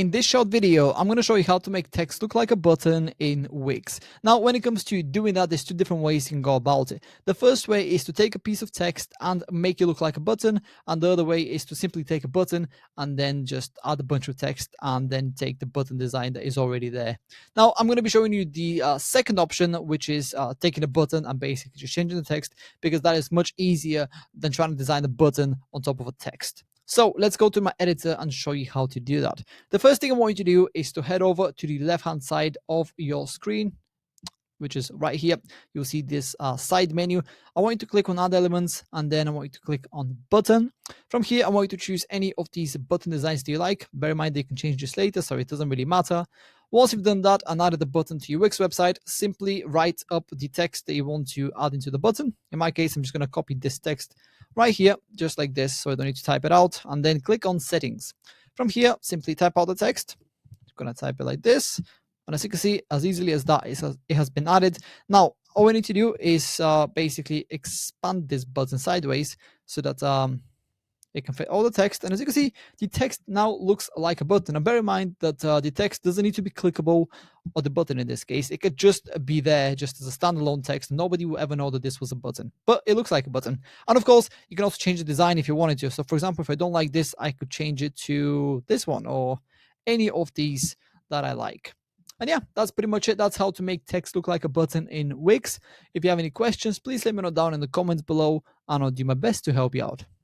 In this short video, I'm going to show you how to make text look like a button in Wix. Now, when it comes to doing that, there's two different ways you can go about it. The first way is to take a piece of text and make it look like a button, and the other way is to simply take a button and then just add a bunch of text and then take the button design that is already there. Now, I'm going to be showing you the second option, which is taking a button and basically just changing the text, because that is much easier than trying to design a button on top of a text. So let's go to my editor and show you how to do that. The first thing I want you to do is to head over to the left-hand side of your screen, which is right here. You'll see this side menu. I want you to click on Add Elements, and then I want you to click on Button. From here, I want you to choose any of these button designs that you like. Bear in mind, they can change this later, so it doesn't really matter. Once you've done that and added the button to your Wix website, simply write up the text that you want to add into the button. In my case, I'm just going to copy this text right here, just like this, so I don't need to type it out, and then click on Settings. From here, simply type out the text. I'm going to type it like this. And as you can see, as easily as that, it has been added. Now, all we need to do is basically expand this button sideways so that it can fit all the text. And as you can see, the text now looks like a button. And bear in mind that the text doesn't need to be clickable, or the button in this case. It could just be there just as a standalone text. Nobody will ever know that this was a button, but it looks like a button. And of course, you can also change the design if you wanted to. So for example, if I don't like this, I could change it to this one or any of these that I like. And yeah, that's pretty much it. That's how to make text look like a button in Wix. If you have any questions, please let me know down in the comments below, and I'll do my best to help you out.